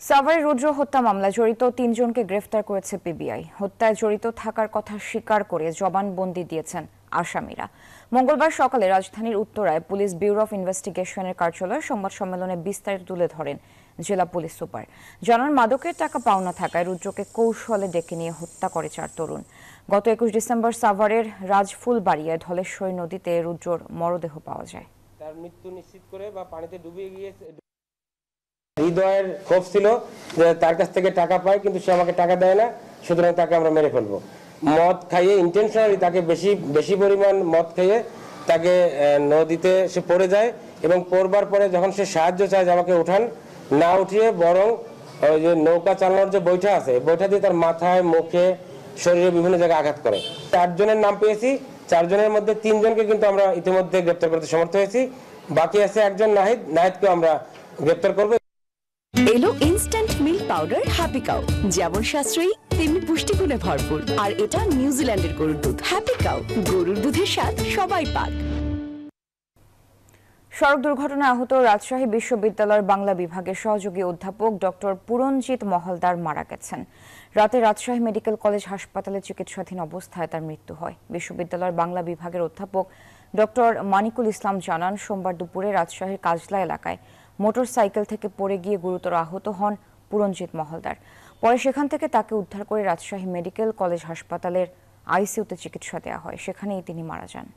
সাভারে রুদ্র হত্যা মামলায় জড়িত 3 জনকে গ্রেফতার করেছে পিবিআই। হত্যায় জড়িত থাকার কথা স্বীকার করে জবানবন্দি দিয়েছেন আসামিরা। মঙ্গলবার সকালে রাজধানীর উত্তরায় পুলিশ ব্যুরো অফ ইনভেস্টিগেশনের কার্যালয়ে সংবাদ সম্মেলনে বিস্তারিত তুলে ধরেন জেলা পুলিশ সুপার। জানান, মাদকের টাকা পাওনা থাকায় রুদ্রকে কৌশলে ডেকে নিয়ে হত্যা করে 4 তরুণ। গত 21 ডিসেম্বর সাভারের রাজফুলবাড়িয়ায় ধলেশ্বরী নদীতে রুদ্রর মরদেহ পাওয়া যায়। তার মৃত্যু নিশ্চিত করে বা পানিতে ডুবিয়ে গিয়েছে। হৃদয়ের ক্ষোভ ছিল যে তার কাছ থেকে টাকা পায়, কিন্তু সে আমাকে টাকা দেয় না, সুতরাং তাকে আমরা মেরে ফেলবো। মদ খাইয়ে ইন্টেনশনালি তাকে বেশি পরিমাণ মদ খাইয়ে তাকে নদীতে সে পড়ে যায় এবং পড়বার পরে যখন সে সাহায্য চায় যে আমাকে উঠান, না উঠিয়ে বরং ওই যে নৌকা চালানোর যে বৈঠা আছে, বৈঠা দিয়ে তার মাথায়, মুখে, শরীরে বিভিন্ন জায়গায় আঘাত করে। 4 জনের নাম পেয়েছি, 4 জনের মধ্যে 3 জনকে কিন্তু আমরা ইতিমধ্যে গ্রেপ্তার করতে সমর্থ হয়েছি। বাকি আছে একজন নাহিদকে আমরা গ্রেপ্তার করব। এলো instant milk powder happy cow, যেমন সাশ্রয়ী তেমনি পুষ্টিগুণে ভরপুর। আর এটা নিউজিল্যান্ডের গরুর দুধ। হ্যাপি কাউ, গরুর দুধের স্বাদ সবাই পাক। সড়ক দুর্ঘটনায় আহত রাজশাহী বিশ্ববিদ্যালয়ের বাংলা বিভাগের সহযোগী অধ্যাপক ডক্টর পুরনজিৎ মহলদার মারা গেছেন। রাতে রাজশাহী মেডিকেল কলেজ হাসপাতালে চিকিৎসাধীন অবস্থায় তার মৃত্যু হয়। বিশ্ববিদ্যালয়ের বাংলা বিভাগের অধ্যাপক ডক্টর মানিকুল ইসলাম জানান, সোমবার দুপুরে রাজশাহীর কাজলা এলাকায় মোটরসাইকেল থেকে পড়ে গিয়ে গুরুতর আহত হন পুরনজিৎ মহলদার। পরে সেখান থেকে তাকে উদ্ধার করে রাজশাহী মেডিকেল কলেজ হাসপাতালের আইসিইউতে চিকিৎসা দেওয়া হয়, সেখানেই তিনি মারা যান।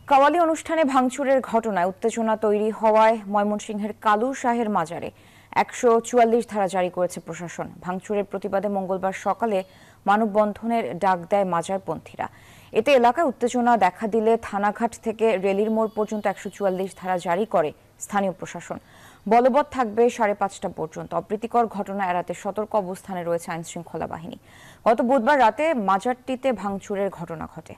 কাওয়ালি অনুষ্ঠানে ভাঙচুরের ঘটনায় উত্তেজনা তৈরি হওয়ায় ময়মনসিংহের কালু শাহের মাজারে 144 ধারা জারি করেছে প্রশাসন। ভাঙচুরের প্রতিবাদে মঙ্গলবার সকালে মানববন্ধনের ডাক দেয় মাজারপন্থীরা। এতে এলাকায় উত্তেজনা দেখা দিলে থানাঘাট থেকে রেলির মোড় পর্যন্ত 144 ধারা জারি করে স্থানীয় প্রশাসন। বলবৎ থাকবে 5:30 পর্যন্ত। অপ্রীতিকর ঘটনা এড়াতে সতর্ক অবস্থানে রয়েছে আইনশৃঙ্খলা বাহিনী। গত বুধবার রাতে মাজারটিতে ভাঙচুরের ঘটনা ঘটে।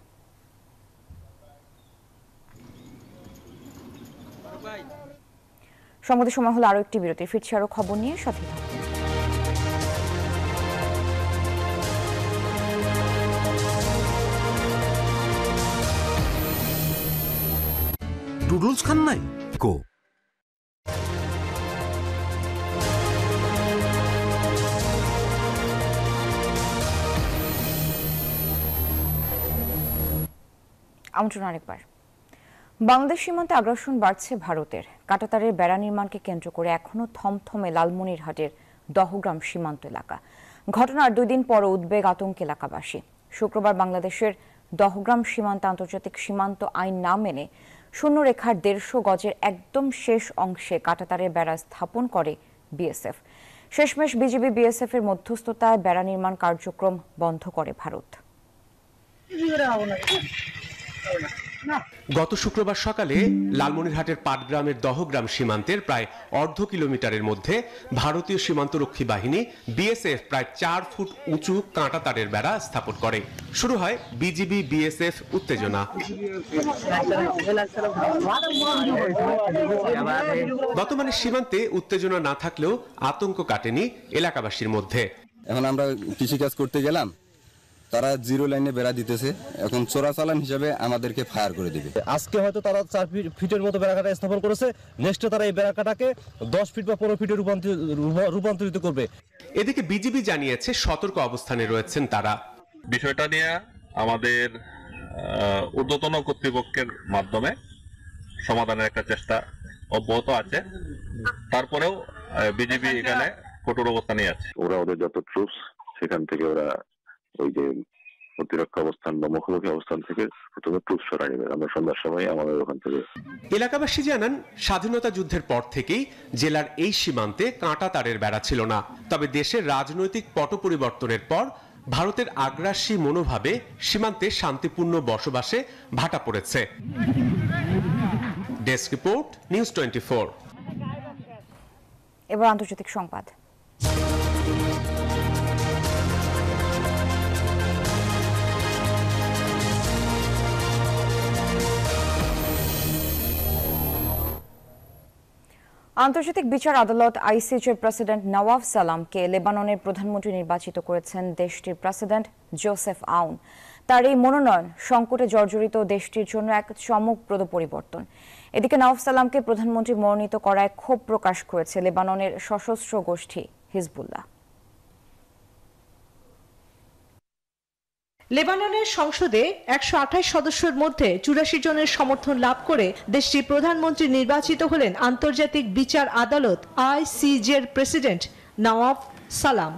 সংবাদে সময় হলো আরো একটি বিরতি। ফিরছি আরো খবর নিয়ে, সাথে থাকুন। নুডলস খান নাই কো? আমন্ত্রণ আরেকবার। বাংলাদেশ সীমান্তে আগ্রাসন বাড়ছে ভারতের। কাঁটাতারের বেড়া নির্মাণকে কেন্দ্র করে এখনও থমথমে লালমনিরহাটের দহগ্রাম সীমান্ত এলাকা। ঘটনার 2 দিন পরও উদ্বেগ, আতঙ্ক এলাকাবাসী। শুক্রবার বাংলাদেশের দহগ্রাম সীমান্তে আন্তর্জাতিক সীমান্ত আইন না মেনে শূন্যরেখার 150 গজের একদম শেষ অংশে কাঁটাতারের বেড়া স্থাপন করে বিএসএফ। শেষমেশ বিজিবি বিএসএফ এর মধ্যস্থতায় বেড়া নির্মাণ কার্যক্রম বন্ধ করে ভারত। গত শুক্রবার সকালে লালমনিরহাটের পাটগ্রামের দহগ্রাম সীমান্তের প্রায় অর্ধ কিলোমিটারের মধ্যে ভারতীয় সীমান্তরক্ষী বাহিনী বিএসএফ প্রায় 4 ফুট উঁচু কাঁটাতারের বেড়া স্থাপন করে। শুরু হয় বিজিবি বিএসএফ উত্তেজনা। বর্তমানে সীমান্তে উত্তেজনা না থাকলেও আতঙ্ক কাটেনি এলাকাবাসীর মধ্যে। এখন আমরা কৃষিকাজ করতে গেলাম, তারা 0 লাইনে বেড়া দিতেছে, এখন চোরাচালান হিসাবে আমাদেরকে ফায়ার করে দিবে। আজকে হয়তো তারা 4 ফিটের মতো বেড়াকাটা স্থাপন করেছে, নেক্সটে তারা এই বেড়াকাটাকে 10 ফিট বা 15 ফিটে রূপান্তরিত করবে। এদিকে বিজিবি জানিয়েছে সতর্ক অবস্থানে রয়েছেন তারা। বিষয়টা নিয়ে আমাদের ঊর্ধ্বতন কর্তৃপক্ষের মাধ্যমে সমাধানের একটা চেষ্টা অব্যাহত আছে। তারপরেও বিজিবি এখানে কঠোর অবস্থানে আছে। ওরা ওদের যত ট্রুপস সেখান থেকে ওরা ওই যে প্রতিরক্ষা অবস্থান বা মুখোমুখি অবস্থান থেকে প্রথমে ট্রুপস সরাই নেবে। আমরা সন্ধ্যার সময় আমাদের ওখান থেকে। এলাকাবাসী জানান, স্বাধীনতা যুদ্ধের পর থেকেই জেলার এই সীমান্তে কাঁটাতারের বেড়া ছিল না। তবে দেশের রাজনৈতিক পট পরিবর্তনের পর ভারতের আগ্রাসী মনোভাবে সীমান্তে শান্তিপূর্ণ বসবাসে ভাটা পড়েছে। Desk report, news 24। এবার আন্তর্জাতিক সংবাদ। আন্তর্জাতিক বিচার আদালত আইসিজের প্রেসিডেন্ট নওয়াফ সালামকে লেবাননের প্রধানমন্ত্রী নির্বাচিত করেছেন দেশটির প্রেসিডেন্ট জোসেফ আউন। তার এই মনোনয়ন সংকটে জর্জরিত দেশটির জন্য এক চমকপ্রদ পরিবর্তন। এদিকে নওয়াফ সালামকে প্রধানমন্ত্রী মনোনীত করায় ক্ষোভ প্রকাশ করেছে লেবাননের সশস্ত্র গোষ্ঠী হিজবুল্লাহ। লেবাননের সংসদে 128 সদস্যের মধ্যে 84 জনের সমর্থন লাভ করে দেশটির প্রধানমন্ত্রী নির্বাচিত হলেন আন্তর্জাতিক বিচার আদালত আইসিজের প্রেসিডেন্ট নওয়াফ সালাম।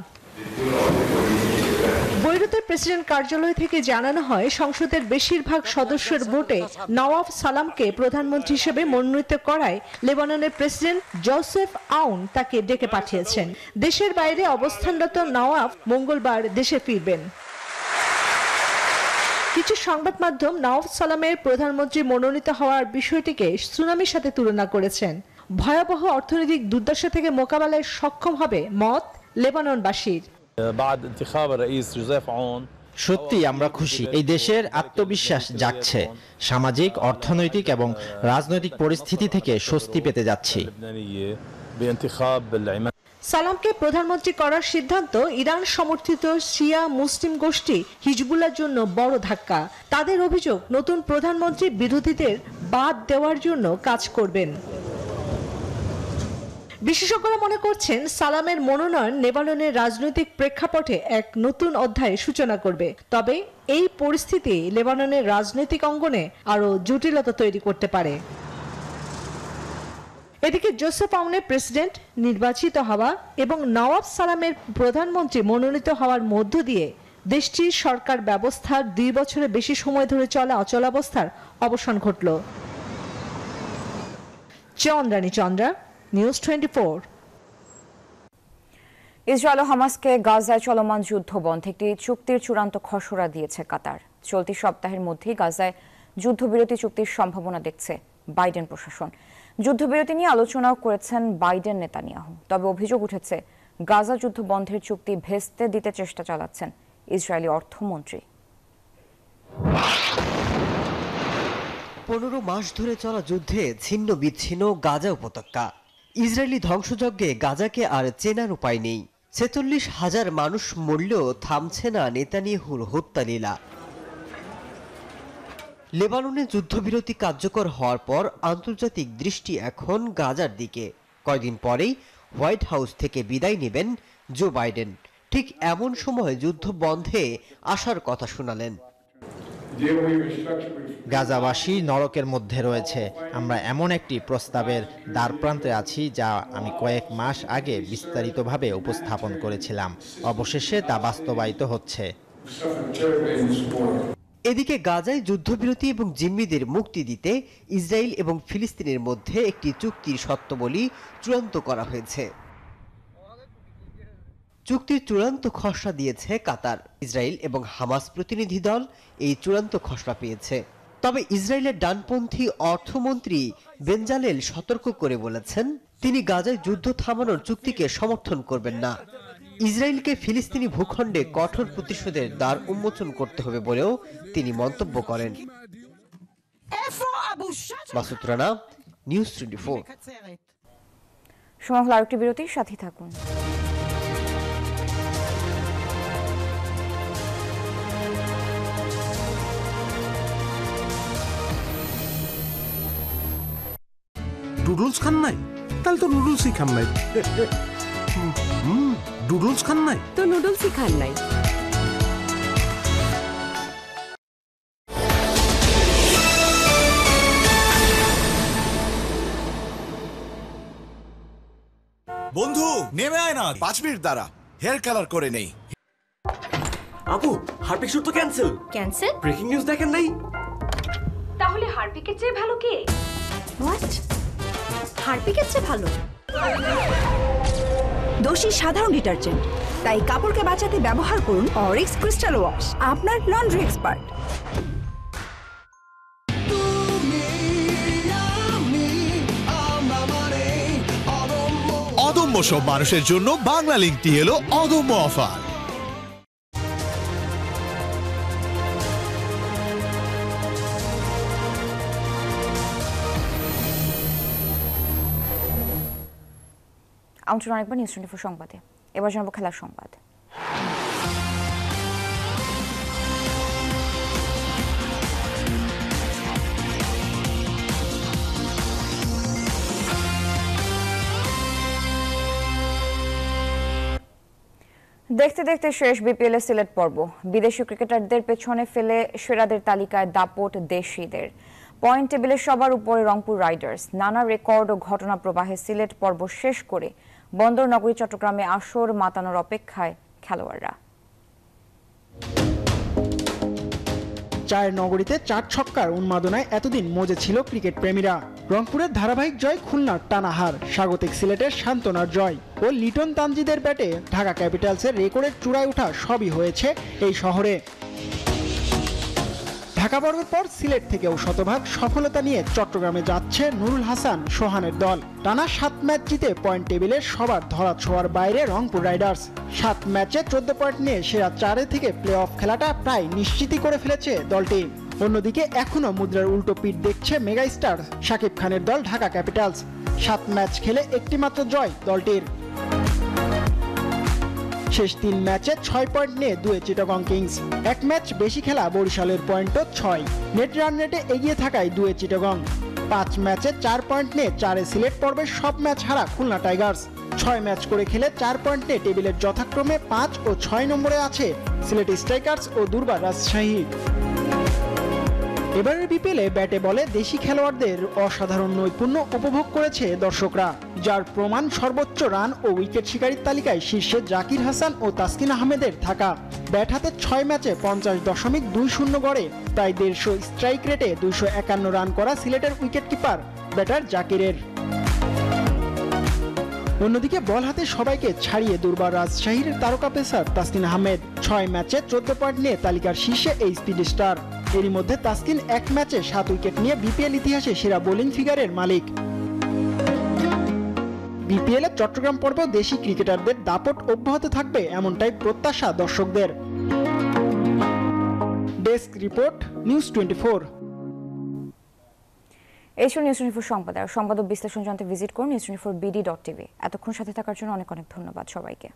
বৈরুতের প্রেসিডেন্ট কার্যালয় থেকে জানানো হয়, সংসদের বেশিরভাগ সদস্যের ভোটে নওয়াফ সালামকে প্রধানমন্ত্রী হিসেবে মনোনীত করায় লেবাননের প্রেসিডেন্ট জোসেফ আউন তাকে ডেকে পাঠিয়েছেন। দেশের বাইরে অবস্থানরত নওয়াফ মঙ্গলবার দেশে ফিরবেন। কিছু সংবাদ মাধ্যম নওয়াব সালামের প্রধানমন্ত্রী মনোনীত হওয়ার বিষয়টিকে সুনামির সাথে তুলনা করেছেন। ভয়াবহ অর্থনৈতিক দুর্দশা থেকে মোকাবেলায় সক্ষম হবে মত লেবাননবাসীর। সত্যি আমরা খুশি। এই দেশের আত্মবিশ্বাস জাগছে। সামাজিক, অর্থনৈতিক এবং রাজনৈতিক পরিস্থিতি থেকে স্বস্তি পেতে যাচ্ছি। সালামকে প্রধানমন্ত্রী করার সিদ্ধান্ত ইরান সমর্থিত শিয়া মুসলিম গোষ্ঠী হিজবুল্লাহর জন্য বড় ধাক্কা। তাদের অভিযোগ, নতুন প্রধানমন্ত্রী বিরোধীদের বাদ দেওয়ার জন্য কাজ করবেন। বিশেষজ্ঞরা মনে করছেন সালামের মনোনয়ন লেবাননের রাজনৈতিক প্রেক্ষাপটে এক নতুন অধ্যায়ের সূচনা করবে। তবে এই পরিস্থিতি লেবাননের রাজনৈতিক অঙ্গনে আরো জটিলতা তৈরি করতে পারে। এদিকে জোসেফ আউনের প্রেসিডেন্ট নির্বাচিত হওয়া এবং নওয়াব সালামের প্রধানমন্ত্রী মনোনীত হওয়ার মধ্য দিয়ে দেশটির সরকার ব্যবস্থার 2 বছরের বেশি সময় ধরে চলা অচলাবস্থার অবসান ঘটল। চন্দ্রানী চন্দ্রা, নিউজ 24। ইসরায়েল ও হামাসকে গাজায় চলমান যুদ্ধ বন্ধে একটি চুক্তির চূড়ান্ত খসড়া দিয়েছে কাতার। চলতি সপ্তাহের মধ্যেই গাজায় যুদ্ধবিরতি চুক্তির সম্ভাবনা দেখছে বাইডেন প্রশাসন। যুদ্ধবিরতি নিয়ে আলোচনাও করেছেন বাইডেন নেতানিয়াহু। তবে অভিযোগ উঠেছে গাজা যুদ্ধ বন্ধের চুক্তি ভেস্তে দিতে চেষ্টা চালাচ্ছেন ইসরায়েলি অর্থমন্ত্রী। 15 মাস ধরে চলা যুদ্ধে ছিন্ন বিচ্ছিন্ন গাজা উপত্যকা। ইসরায়েলি ধ্বংসযজ্ঞে গাজাকে আর চেনার উপায় নেই। 46,000 মানুষ মরলেও থামছে না নেতানিয়াহুর হত্যালীলা। লেবাননে যুদ্ধবিরতি কার্যকর হওয়ার পর আন্তর্জাতিক দৃষ্টি এখন গাজার দিকে। কয়েকদিন পরেই হোয়াইট হাউস থেকে বিদায় নেবেন জো বাইডেন। ঠিক এমন সময় যুদ্ধ বন্ধে আসার কথা শোনালেন। গাজাবাসী নরকের মধ্যে রয়েছে। আমরা এমন একটি প্রস্তাবের দ্বারপ্রান্তে আছি যা আমি কয়েক মাস আগে বিস্তারিতভাবে উপস্থাপন করেছিলাম। অবশেষে তা বাস্তবায়িত হচ্ছে। এদিকে গাজায় যুদ্ধবিরতি এবং জিম্মিদের মুক্তি দিতে ইসরায়েল এবং ফিলিস্তিনের মধ্যে একটি চুক্তির শর্তাবলী চূড়ান্ত করা হয়েছে। চুক্তির চূড়ান্ত খসড়া দিয়েছে কাতার। ইসরায়েল এবং হামাস প্রতিনিধি দল এই চূড়ান্ত খসড়া পেয়েছে। তবে ইসরায়েলের ডানপন্থী অর্থমন্ত্রী বেনজালেল সতর্ক করে বলেছেন, তিনি গাজায় যুদ্ধ থামানোর চুক্তিকে সমর্থন করবেন না। ইসরায়েলকে ফিলিস্তিনি ভূখণ্ডে কঠোর প্রতিশোধের দ্বার উন্মোচন করতে হবে বলেও তিনি মন্তব্য করেন। মাসুদ রানা, নিউজ 24। সময় হলো আরেকটি বিরতির সাথে থাকুন। নুডলস খান নাই? তাহলে তো নুডলসই খান নাই। নুডলস খান নাই তো নুডলসই খান নাই। বন্ধু নেমে আয় না, 5 মিনিট দাঁড়া, হেয়ার কালার করে নেই। আপু, হারপিক শুট তো ক্যান্সেল। ক্যান্সেল? ব্রেকিং নিউজ দেখেন নাই? তাহলে হারপিকের চেয়ে ভালো কে? হোয়াট? হারপিকের চেয়ে ভালো? দোষী সাধারণ ডিটারজেন্ট, তাই কাপড়কে বাঁচাতে ব্যবহার করুন অরিক্স ক্রিস্টাল ওয়াশ, আপনার লন্ড্রি এক্সপার্ট। অদম্য সব মানুষের জন্য বাংলা লিংকটি এলো অদম্য অফার। আমন্ত্রণ আরেকবার নিউজ 24 সংবাদে। এবার জানাবো খেলার সংবাদ। দেখতে দেখতে শেষ বিপিএল এর সিলেট পর্ব। বিদেশি ক্রিকেটারদের পেছনে ফেলে সেরাদের তালিকায় দাপট দেশিদের। পয়েন্ট টেবিলে সবার উপরে রংপুর রাইডার্স। নানা রেকর্ড ও ঘটনা প্রবাহে সিলেট পর্ব শেষ করে বন্দর নগরী চট্টগ্রামে আসর মাতানোর অপেক্ষায় খেলোয়াড়রা। চায়ের নগরীতে 4 ছক্কার উন্মাদনায় এতদিন মজে ছিল ক্রিকেট প্রেমীরা। রংপুরের ধারাবাহিক জয়, খুলনার টানা হার, স্বাগতিক সিলেটের সান্ত্বনার জয় ও লিটন তানজিদের ব্যাটে ঢাকা ক্যাপিটালসের রেকর্ডের চূড়ায় ওঠা সবই হয়েছে এই শহরে। ঢাকা পর্বের পর সিলেট থেকেও শতভাগ সফলতা নিয়ে চট্টগ্রামে যাচ্ছে নুরুল হাসান সোহানের দল। টানা 7 ম্যাচ জিতে পয়েন্ট টেবিলের সবার ধরাছোঁয়ার বাইরে রংপুর রাইডার্স। 7 ম্যাচে 14 পয়েন্ট নিয়ে সেরা 4 থেকে প্লে অফ খেলাটা প্রায় নিশ্চিতই করে ফেলেছে দলটি। অন্যদিকে এখনো মুদ্রার উল্টো পিঠ দেখছে মেগা স্টার শাকিব খানের দল ঢাকা ক্যাপিটালস। 7 ম্যাচ খেলে একটি মাত্র জয় দলটির। শেষ 3 ম্যাচে 6 পয়েন্ট নিয়ে 2 চিটাগং কিংস। 1 ম্যাচ বেশি খেলা বরিশালের পয়েন্টও 6। নেট রান রেটে এগিয়ে থাকায় 2 চিটাগং। 5 ম্যাচে 4 পয়েন্ট নিয়ে 4 সিলেট পর্বের সব ম্যাচ হারা খুলনা টাইগার্স। 6 ম্যাচ করে খেলে 4 পয়েন্ট নিয়ে টেবিলের যথাক্রমে 5 ও 6 নম্বরে আছে সিলেট স্ট্রাইকার্স ও দুর্বার রাজশাহী। এবারের বিপিএলে ব্যাটে বলে দেশি খেলোয়াড়দের অসাধারণ নৈপুণ্য উপভোগ করেছে দর্শকরা, যার প্রমাণ সর্বোচ্চ রান ও উইকেট শিকারীর তালিকায় শীর্ষে জাকির হাসান ও তাসকিন আহমেদের থাকা। ব্যাট হাতে 6 ম্যাচে 50.20 গড়ে প্রায় 150 স্ট্রাইক রেটে 251 রান করা সিলেটের উইকেটকিপার ব্যাটার জাকিরের। অন্যদিকে বল হাতে সবাইকে ছাড়িয়ে দুর্বার রাজশাহীর তারকা পেসার তাসকিন আহমেদ। 6 ম্যাচে 14 পয়েন্ট নিয়ে তালিকার শীর্ষে এই স্পিড স্টার। এরই মধ্যে তাসকিন 1 ম্যাচে 7 উইকেট নিয়ে বিপিএল ইতিহাসে সেরা বোলিং ফিগারের মালিক। বিপিএলে চট্টগ্রাম পর্বেও দেশি ক্রিকেটারদের দাপট অব্যাহত থাকবে এমনটাই প্রত্যাশা দর্শকদের। Desk report, news 24। এই ছিল নিউজ 24 সংবাদ। আর সংবাদ ও বিশ্লেষণ জানতে ভিজিট করুন news24bd.tv। এতক্ষণ সাথে থাকার জন্য অনেক অনেক ধন্যবাদ সবাইকে।